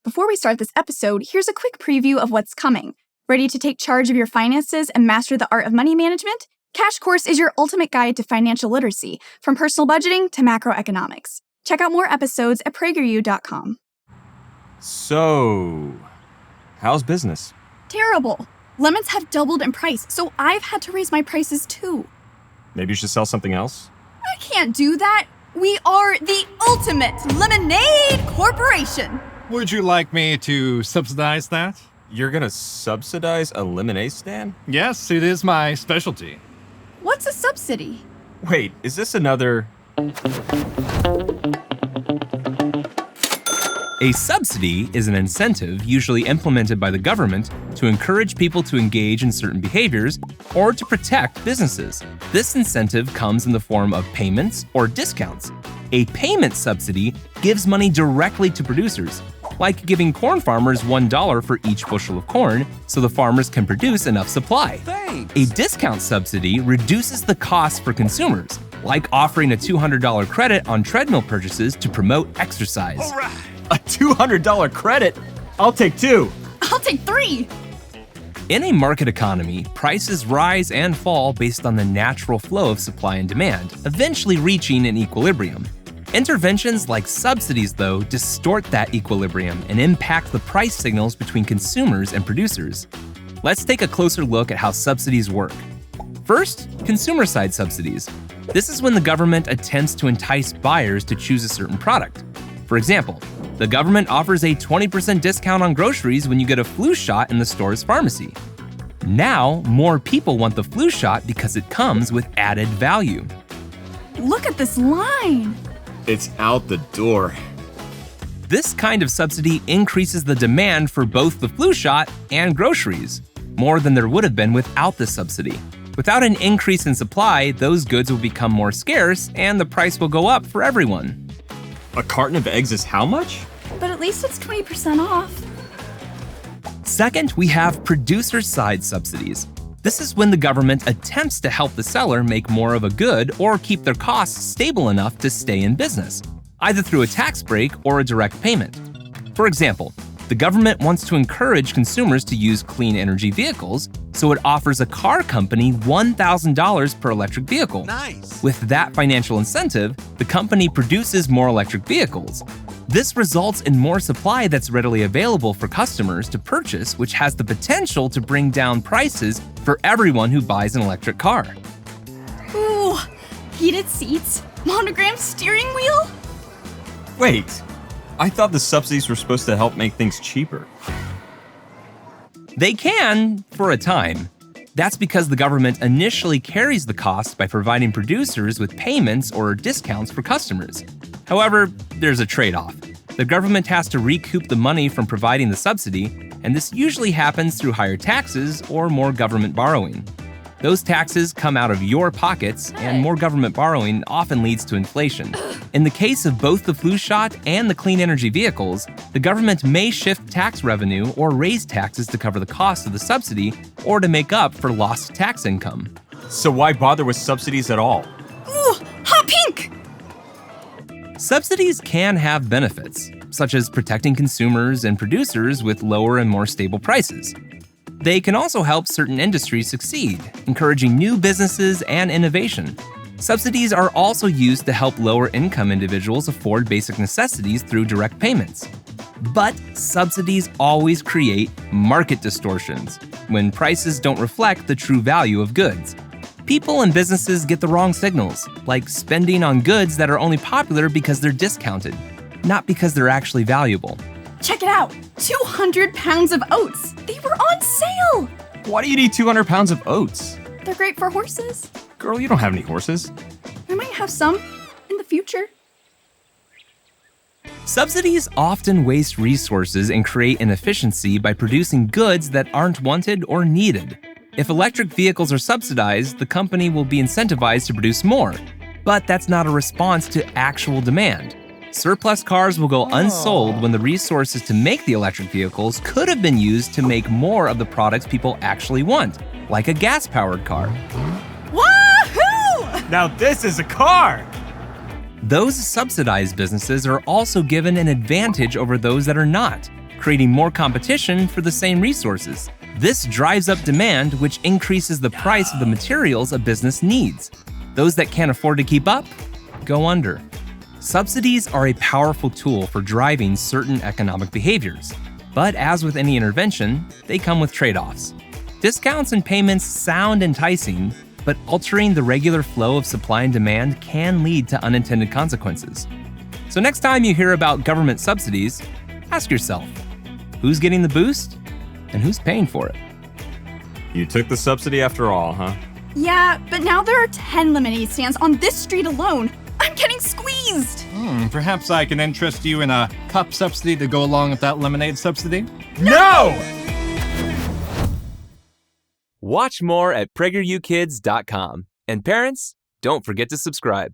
Before we start this episode, here's a quick preview of what's coming. Ready to take charge of your finances and master the art of money management? Cash Course is your ultimate guide to financial literacy, from personal budgeting to macroeconomics. Check out more episodes at PragerU.com. So, how's business? Terrible. Lemons have doubled in price, so I've had to raise my prices too. Maybe you should sell something else? I can't do that. We are the ultimate lemonade corporation. Would you like me to subsidize that? You're gonna subsidize a lemonade stand? Yes, it is my specialty. What's a subsidy? Wait, is this another... A subsidy is an incentive usually implemented by the government to encourage people to engage in certain behaviors or to protect businesses. This incentive comes in the form of payments or discounts. A payment subsidy gives money directly to producers, like giving corn farmers $1 for each bushel of corn so the farmers can produce enough supply. Thanks. A discount subsidy reduces the cost for consumers, like offering a $200 credit on treadmill purchases to promote exercise. All right. A $200 credit? I'll take 2. I'll take 3. In a market economy, prices rise and fall based on the natural flow of supply and demand, eventually reaching an equilibrium. Interventions like subsidies, though, distort that equilibrium and impact the price signals between consumers and producers. Let's take a closer look at how subsidies work. First, consumer-side subsidies. This is when the government attempts to entice buyers to choose a certain product. For example, the government offers a 20% discount on groceries when you get a flu shot in the store's pharmacy. Now, more people want the flu shot because it comes with added value. Look at this line. It's out the door. This kind of subsidy increases the demand for both the flu shot and groceries, more than there would have been without the subsidy. Without an increase in supply, those goods will become more scarce and the price will go up for everyone. A carton of eggs is how much? But at least it's 20% off. Second, we have producer-side subsidies. This is when the government attempts to help the seller make more of a good or keep their costs stable enough to stay in business, either through a tax break or a direct payment. For example, the government wants to encourage consumers to use clean energy vehicles, so it offers a car company $1,000 per electric vehicle. Nice. With that financial incentive, the company produces more electric vehicles. This results in more supply that's readily available for customers to purchase, which has the potential to bring down prices for everyone who buys an electric car. Ooh, heated seats, monogram steering wheel. Wait, I thought the subsidies were supposed to help make things cheaper. They can, for a time. That's because the government initially carries the cost by providing producers with payments or discounts for customers. However, there's a trade-off. The government has to recoup the money from providing the subsidy, and this usually happens through higher taxes or more government borrowing. Those taxes come out of your pockets, and more government borrowing often leads to inflation. In the case of both the flu shot and the clean energy vehicles, the government may shift tax revenue or raise taxes to cover the cost of the subsidy or to make up for lost tax income. So why bother with subsidies at all? Ooh, hot pink. Subsidies can have benefits, such as protecting consumers and producers with lower and more stable prices. They can also help certain industries succeed, encouraging new businesses and innovation. Subsidies are also used to help lower-income individuals afford basic necessities through direct payments. But subsidies always create market distortions, when prices don't reflect the true value of goods. People and businesses get the wrong signals, like spending on goods that are only popular because they're discounted, not because they're actually valuable. Check it out, 200 pounds of oats. They were on sale. Why do you need 200 pounds of oats? They're great for horses. Girl, you don't have any horses. I might have some in the future. Subsidies often waste resources and create inefficiency by producing goods that aren't wanted or needed. If electric vehicles are subsidized, the company will be incentivized to produce more. But that's not a response to actual demand. Surplus cars will go unsold when the resources to make the electric vehicles could have been used to make more of the products people actually want, like a gas-powered car. Wahoo! Now this is a car! Those subsidized businesses are also given an advantage over those that are not, creating more competition for the same resources. This drives up demand, which increases the price of the materials a business needs. Those that can't afford to keep up go under. Subsidies are a powerful tool for driving certain economic behaviors. But as with any intervention, they come with trade-offs. Discounts and payments sound enticing, but altering the regular flow of supply and demand can lead to unintended consequences. So next time you hear about government subsidies, ask yourself, who's getting the boost and who's paying for it? You took the subsidy after all, huh? Yeah, but now there are 10 lemonade stands on this street alone. I'm getting squeezed! Perhaps I can interest you in a cup subsidy to go along with that lemonade subsidy? No! Watch more at PragerUkids.com. And parents, don't forget to subscribe.